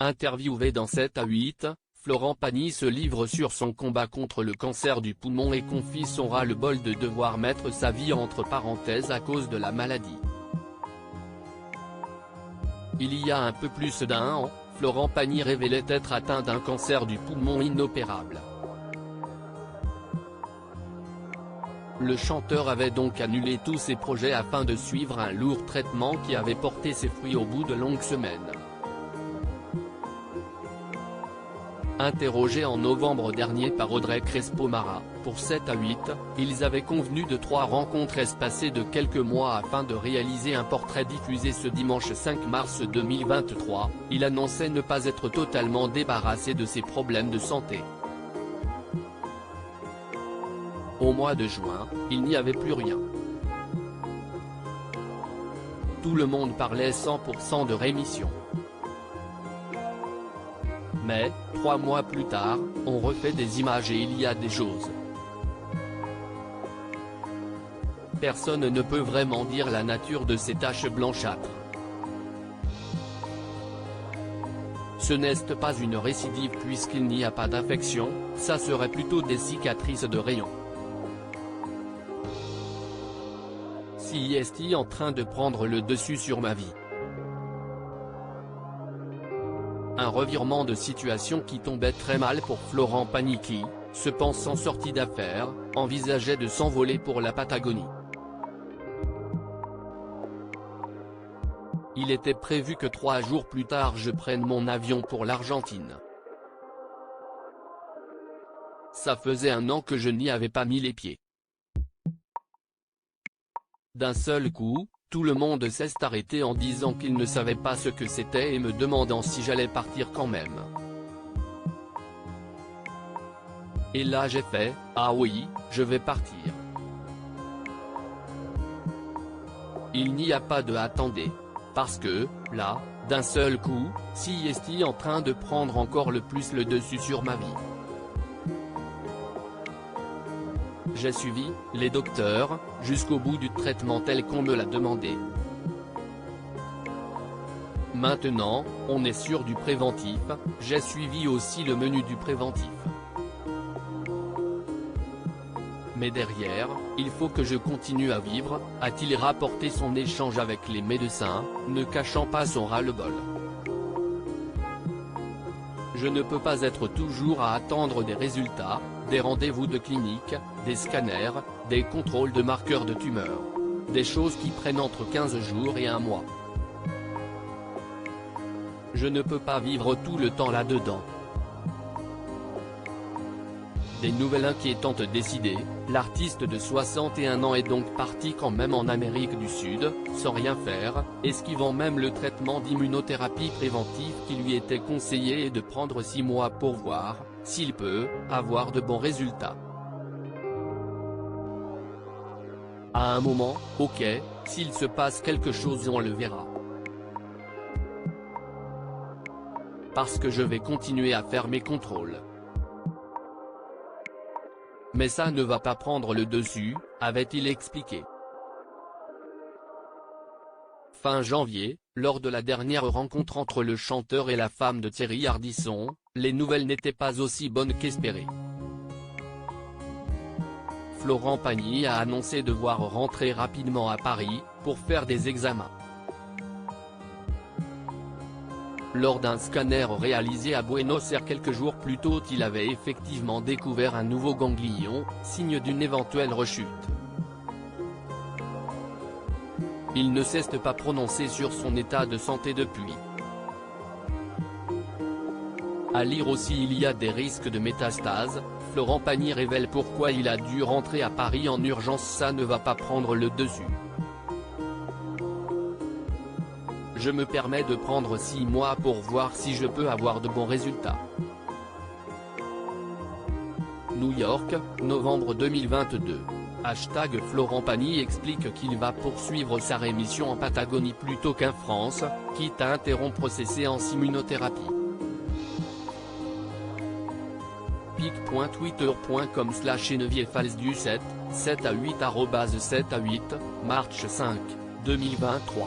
Interviewé dans 7 à 8, Florent Pagny se livre sur son combat contre le cancer du poumon et confie son ras-le-bol de devoir mettre sa vie entre parenthèses à cause de la maladie. Il y a un peu plus d'un an, Florent Pagny révélait être atteint d'un cancer du poumon inopérable. Le chanteur avait donc annulé tous ses projets afin de suivre un lourd traitement qui avait porté ses fruits au bout de longues semaines. Interrogé en novembre dernier par Audrey Crespo-Mara, pour 7 à 8, ils avaient convenu de 3 rencontres espacées de quelques mois afin de réaliser un portrait diffusé ce dimanche 5 mars 2023, il annonçait ne pas être totalement débarrassé de ses problèmes de santé. Au mois de juin, il n'y avait plus rien. Tout le monde parlait 100% de rémission. Mais, 3 mois plus tard, on refait des images et il y a des choses. Personne ne peut vraiment dire la nature de ces taches blanchâtres. Ce n'est pas une récidive puisqu'il n'y a pas d'infection, ça serait plutôt des cicatrices de rayon. Si est-il en train de prendre le dessus sur ma vie? Un revirement de situation qui tombait très mal pour Florent Pagny qui, se pensant sorti d'affaires, envisageait de s'envoler pour la Patagonie. Il était prévu que 3 jours plus tard je prenne mon avion pour l'Argentine. Ça faisait 1 an que je n'y avais pas mis les pieds. D'un seul coup, tout le monde s'est arrêté en disant qu'il ne savait pas ce que c'était et me demandant si j'allais partir quand même. Et là j'ai fait, ah oui, je vais partir. Il n'y a pas de attendez. Parce que, là, d'un seul coup, si est-il en train de prendre encore le plus le dessus sur ma vie. J'ai suivi, les docteurs, jusqu'au bout du traitement tel qu'on me l'a demandé. Maintenant, on est sûr du préventif, j'ai suivi aussi le menu du préventif. Mais derrière, il faut que je continue à vivre, a-t-il rapporté son échange avec les médecins, ne cachant pas son ras-le-bol. Je ne peux pas être toujours à attendre des résultats, des rendez-vous de clinique, des scanners, des contrôles de marqueurs de tumeurs. Des choses qui prennent entre 15 jours et 1 mois. Je ne peux pas vivre tout le temps là-dedans. Des nouvelles inquiétantes décidées, l'artiste de 61 ans est donc parti quand même en Amérique du Sud, sans rien faire, esquivant même le traitement d'immunothérapie préventive qui lui était conseillé et de prendre 6 mois pour voir, s'il peut, avoir de bons résultats. À un moment, ok, s'il se passe quelque chose on le verra. Parce que je vais continuer à faire mes contrôles. Mais ça ne va pas prendre le dessus, avait-il expliqué. Fin janvier, lors de la dernière rencontre entre le chanteur et la femme de Thierry Ardisson, les nouvelles n'étaient pas aussi bonnes qu'espérées. Florent Pagny a annoncé devoir rentrer rapidement à Paris, pour faire des examens. Lors d'un scanner réalisé à Buenos Aires quelques jours plus tôt, il avait effectivement découvert un nouveau ganglion, signe d'une éventuelle rechute. Il ne s'est pas prononcé sur son état de santé depuis. À lire aussi il y a des risques de métastases, Florent Pagny révèle pourquoi il a dû rentrer à Paris en urgence. Ça ne va pas prendre le dessus. Je me permets de prendre 6 mois pour voir si je peux avoir de bons résultats. New York, novembre 2022. Hashtag Florent Pagny explique qu'il va poursuivre sa rémission en Patagonie plutôt qu'en France, quitte à interrompre ses séances immunothérapie. pic.twitter.com/GenevièveFalsdu7, 7 à 8 @7 à 8, mars 5, 2023.